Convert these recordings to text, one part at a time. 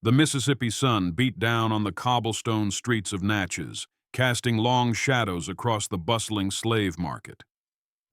The Mississippi sun beat down on the cobblestone streets of Natchez, casting long shadows across the bustling slave market.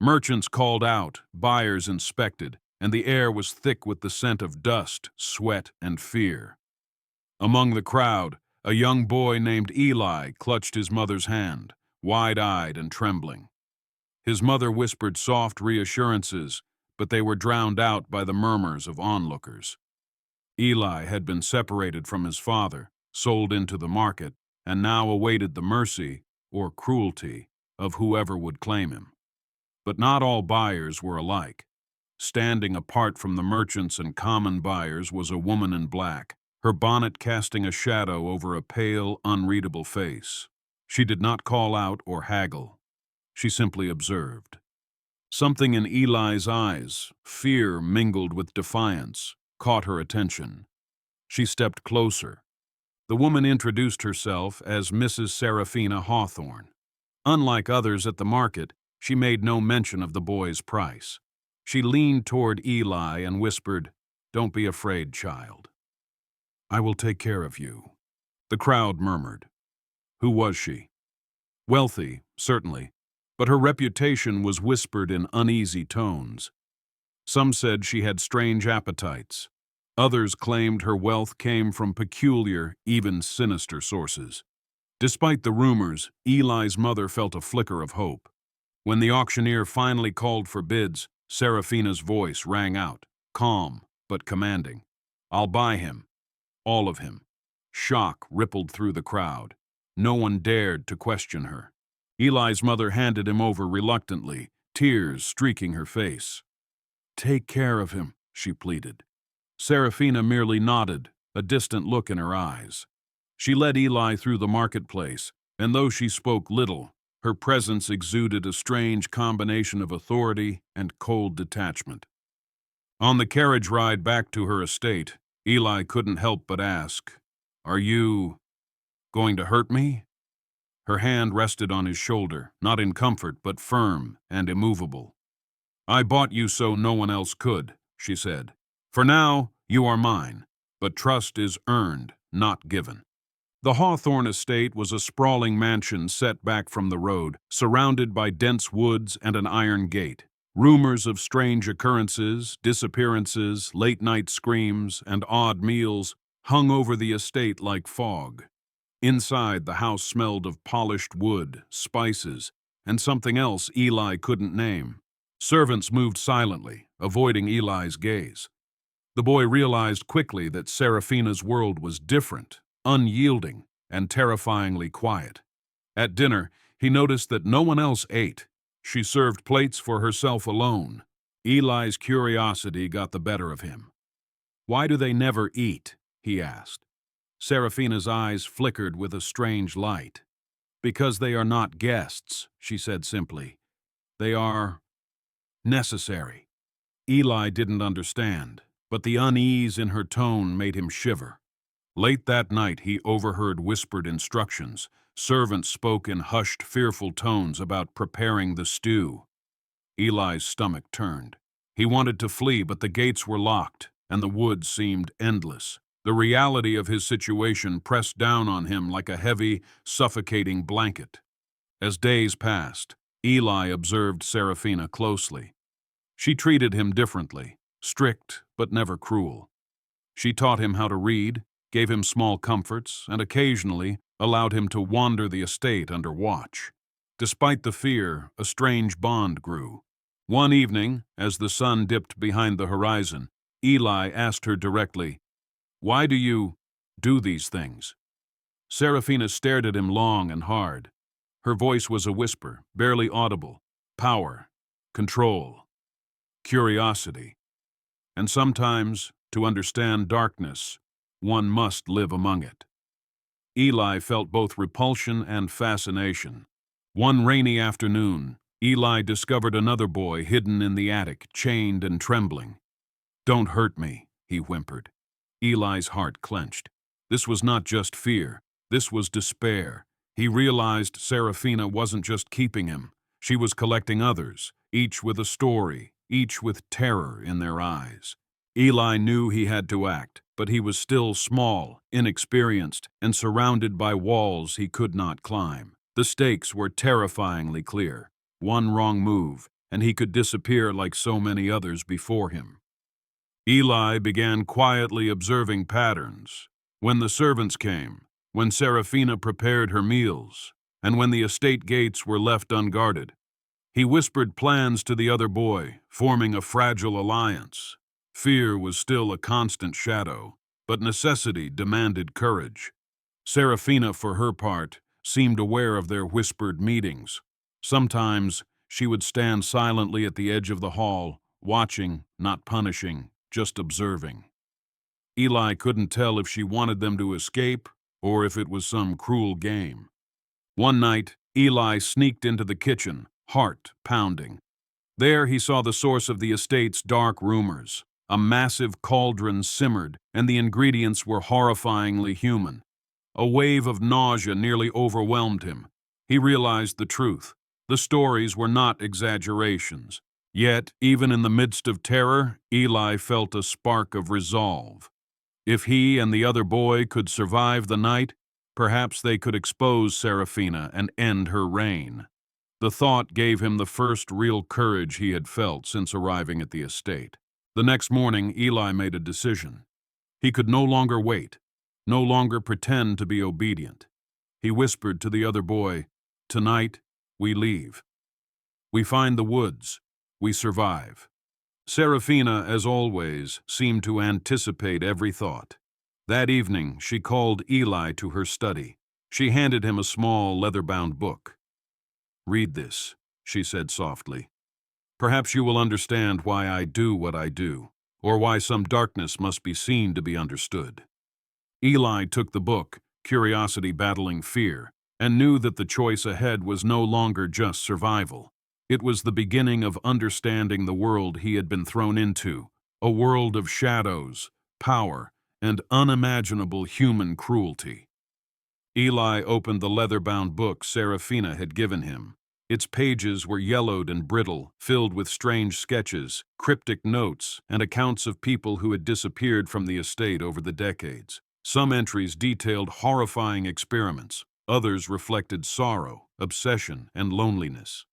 Merchants called out, buyers inspected, and the air was thick with the scent of dust, sweat, and fear. Among the crowd, a young boy named Eli clutched his mother's hand, wide-eyed and trembling. His mother whispered soft reassurances, but they were drowned out by the murmurs of onlookers. Eli had been separated from his father, sold into the market, and now awaited the mercy, or cruelty, of whoever would claim him. But not all buyers were alike. Standing apart from the merchants and common buyers was a woman in black, her bonnet casting a shadow over a pale, unreadable face. She did not call out or haggle. She simply observed. Something in Eli's eyes, fear mingled with defiance, caught her attention. She stepped closer. The woman introduced herself as Mrs. Seraphina Hawthorne. Unlike others at the market, she made no mention of the boy's price. She leaned toward Eli and whispered, "Don't be afraid, child. I will take care of you." The crowd murmured. Who was she? Wealthy, certainly, but her reputation was whispered in uneasy tones. Some said she had strange appetites. Others claimed her wealth came from peculiar, even sinister sources. Despite the rumors, Eli's mother felt a flicker of hope. When the auctioneer finally called for bids, Seraphina's voice rang out, calm but commanding. "I'll buy him. All of him." Shock rippled through the crowd. No one dared to question her. Eli's mother handed him over reluctantly, tears streaking her face. "Take care of him," she pleaded. Seraphina merely nodded, a distant look in her eyes. She led Eli through the marketplace, and though she spoke little, her presence exuded a strange combination of authority and cold detachment. On the carriage ride back to her estate, Eli couldn't help but ask, "Are you going to hurt me?" Her hand rested on his shoulder, not in comfort but firm and immovable. "I bought you so no one else could," she said. "For now, you are mine, but trust is earned, not given." The Hawthorne estate was a sprawling mansion set back from the road, surrounded by dense woods and an iron gate. Rumors of strange occurrences, disappearances, late-night screams, and odd meals hung over the estate like fog. Inside, the house smelled of polished wood, spices, and something else Eli couldn't name. Servants moved silently, avoiding Eli's gaze. The boy realized quickly that Seraphina's world was different, unyielding, and terrifyingly quiet. At dinner, he noticed that no one else ate. She served plates for herself alone. Eli's curiosity got the better of him. "Why do they never eat?" he asked. Seraphina's eyes flickered with a strange light. "Because they are not guests," she said simply. "They are necessary." Eli didn't understand, but the unease in her tone made him shiver. Late that night, he overheard whispered instructions. Servants spoke in hushed, fearful tones about preparing the stew. Eli's stomach turned. He wanted to flee, but the gates were locked, and the woods seemed endless. The reality of his situation pressed down on him like a heavy, suffocating blanket. As days passed, Eli observed Seraphina closely. She treated him differently, strict but never cruel. She taught him how to read, gave him small comforts, and occasionally allowed him to wander the estate under watch. Despite the fear, a strange bond grew. One evening, as the sun dipped behind the horizon, Eli asked her directly, "Why do you do these things?" Seraphina stared at him long and hard. Her voice was a whisper, barely audible. Power, control, curiosity. And sometimes, to understand darkness, one must live among it. Eli felt both repulsion and fascination. One rainy afternoon, Eli discovered another boy hidden in the attic, chained and trembling. "Don't hurt me," he whimpered. Eli's heart clenched. This was not just fear. This was despair. He realized Seraphina wasn't just keeping him. She was collecting others, each with a story, each with terror in their eyes. Eli knew he had to act, but he was still small, inexperienced, and surrounded by walls he could not climb. The stakes were terrifyingly clear. One wrong move, and he could disappear like so many others before him. Eli began quietly observing patterns. When the servants came, when Serafina prepared her meals, and when the estate gates were left unguarded, he whispered plans to the other boy, forming a fragile alliance. Fear was still a constant shadow, but necessity demanded courage. Serafina, for her part, seemed aware of their whispered meetings. Sometimes she would stand silently at the edge of the hall, watching, not punishing, just observing. Eli couldn't tell if she wanted them to escape or if it was some cruel game. One night, Eli sneaked into the kitchen, heart pounding. There he saw the source of the estate's dark rumors. A massive cauldron simmered, and the ingredients were horrifyingly human. A wave of nausea nearly overwhelmed him. He realized the truth. The stories were not exaggerations. Yet, even in the midst of terror, Eli felt a spark of resolve. If he and the other boy could survive the night, perhaps they could expose Serafina and end her reign. The thought gave him the first real courage he had felt since arriving at the estate. The next morning, Eli made a decision. He could no longer wait, no longer pretend to be obedient. He whispered to the other boy, "Tonight, we leave. We find the woods. We survive." Serafina, as always, seemed to anticipate every thought. That evening, she called Eli to her study. She handed him a small, leather-bound book. "Read this," she said softly. "Perhaps you will understand why I do what I do, or why some darkness must be seen to be understood." Eli took the book, curiosity battling fear, and knew that the choice ahead was no longer just survival. It was the beginning of understanding the world he had been thrown into, a world of shadows, power, and unimaginable human cruelty. Eli opened the leather-bound book Serafina had given him. Its pages were yellowed and brittle, filled with strange sketches, cryptic notes, and accounts of people who had disappeared from the estate over the decades. Some entries detailed horrifying experiments. Others reflected sorrow, obsession, and loneliness.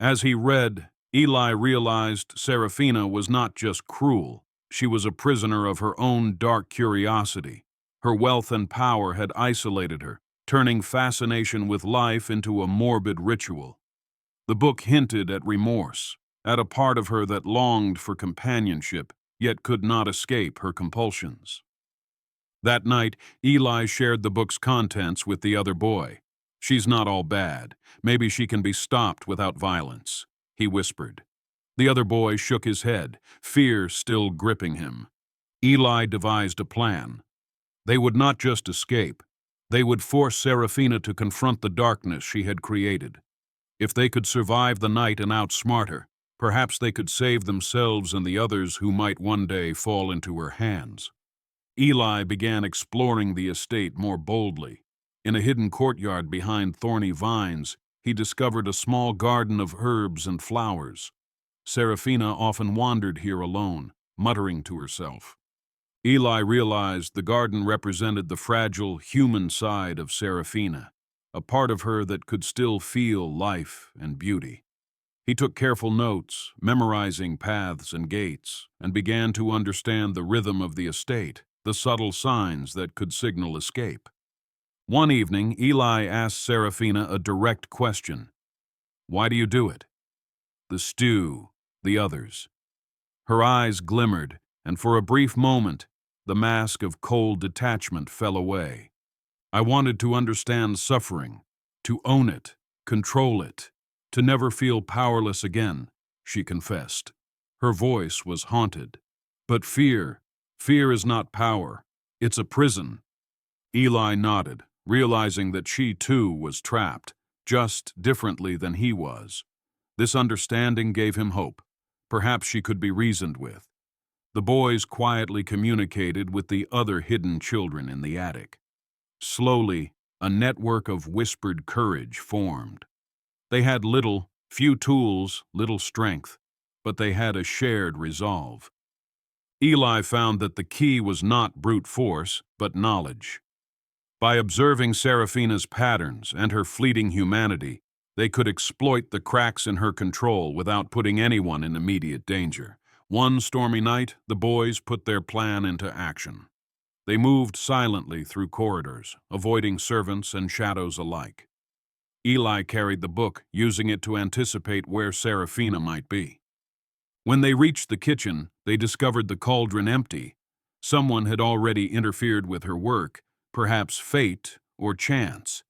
As he read, Eli realized Serafina was not just cruel. She was a prisoner of her own dark curiosity. Her wealth and power had isolated her, turning fascination with life into a morbid ritual. The book hinted at remorse, at a part of her that longed for companionship, yet could not escape her compulsions. That night, Eli shared the book's contents with the other boy. "She's not all bad. Maybe she can be stopped without violence," he whispered. The other boy shook his head, fear still gripping him. Eli devised a plan. They would not just escape. They would force Serafina to confront the darkness she had created. If they could survive the night and outsmart her, perhaps they could save themselves and the others who might one day fall into her hands. Eli began exploring the estate more boldly. In a hidden courtyard behind thorny vines, he discovered a small garden of herbs and flowers. Serafina often wandered here alone, muttering to herself. Eli realized the garden represented the fragile, human side of Serafina, a part of her that could still feel life and beauty. He took careful notes, memorizing paths and gates, and began to understand the rhythm of the estate, the subtle signs that could signal escape. One evening, Eli asked Serafina a direct question. "Why do you do it?" "The stew, the others." Her eyes glimmered, and for a brief moment, the mask of cold detachment fell away. "I wanted to understand suffering, to own it, control it, to never feel powerless again," she confessed. Her voice was haunted. "But fear is not power. It's a prison." Eli nodded, realizing that she too was trapped, just differently than he was. This understanding gave him hope. Perhaps she could be reasoned with. The boys quietly communicated with the other hidden children in the attic. Slowly, a network of whispered courage formed. They had few tools, little strength, but they had a shared resolve. Eli found that the key was not brute force, but knowledge. By observing Serafina's patterns and her fleeting humanity, they could exploit the cracks in her control without putting anyone in immediate danger. One stormy night, the boys put their plan into action. They moved silently through corridors, avoiding servants and shadows alike. Eli carried the book, using it to anticipate where Serafina might be. When they reached the kitchen, they discovered the cauldron empty. Someone had already interfered with her work, perhaps fate or chance.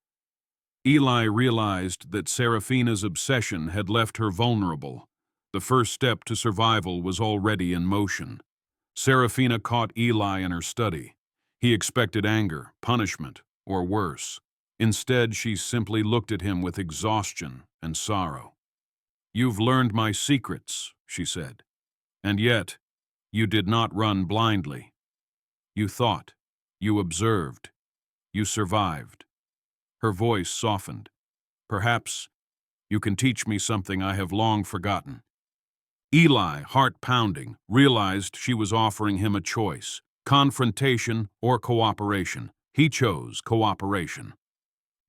Eli realized that Serafina's obsession had left her vulnerable. The first step to survival was already in motion. Serafina caught Eli in her study. He expected anger, punishment, or worse. Instead, she simply looked at him with exhaustion and sorrow. "You've learned my secrets," she said. "And yet, you did not run blindly. You thought, you observed, you survived." Her voice softened. "Perhaps you can teach me something I have long forgotten." Eli, heart pounding, realized she was offering him a choice: confrontation or cooperation. He chose cooperation.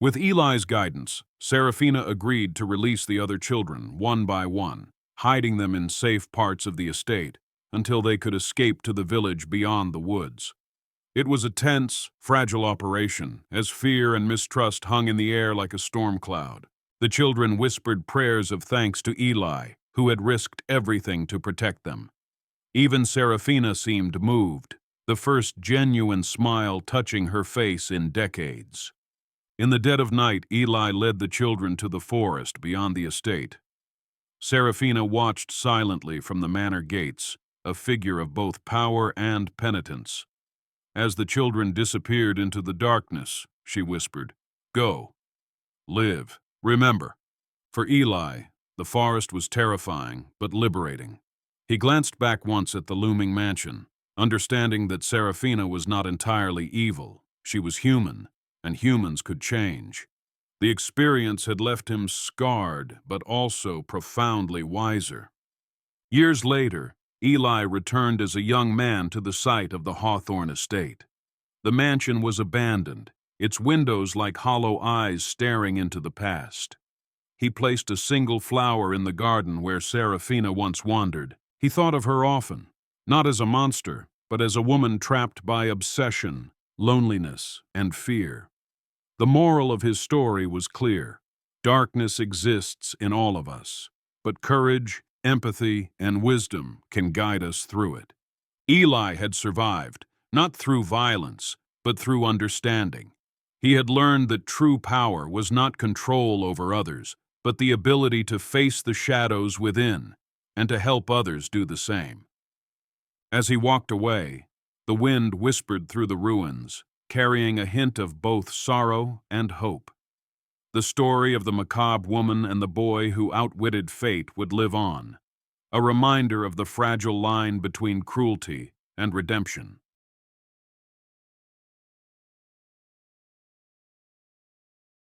With Eli's guidance, Serafina agreed to release the other children one by one, hiding them in safe parts of the estate until they could escape to the village beyond the woods. It was a tense, fragile operation, as fear and mistrust hung in the air like a storm cloud. The children whispered prayers of thanks to Eli, who had risked everything to protect them. Even Serafina seemed moved, the first genuine smile touching her face in decades. In the dead of night, Eli led the children to the forest beyond the estate. Serafina watched silently from the manor gates, a figure of both power and penitence. As the children disappeared into the darkness, she whispered, "Go. Live. Remember." For Eli, the forest was terrifying but liberating. He glanced back once at the looming mansion, understanding that Serafina was not entirely evil. She was human, and humans could change. The experience had left him scarred, but also profoundly wiser. Years later, Eli returned as a young man to the site of the Hawthorne estate. The mansion was abandoned, its windows like hollow eyes staring into the past. He placed a single flower in the garden where Serafina once wandered. He thought of her often, not as a monster, but as a woman trapped by obsession, loneliness, and fear. The moral of his story was clear. Darkness exists in all of us, but courage, empathy, and wisdom can guide us through it. Eli had survived, not through violence, but through understanding. He had learned that true power was not control over others, but the ability to face the shadows within and to help others do the same. As he walked away, the wind whispered through the ruins, carrying a hint of both sorrow and hope. The story of the macabre woman and the boy who outwitted fate would live on, a reminder of the fragile line between cruelty and redemption.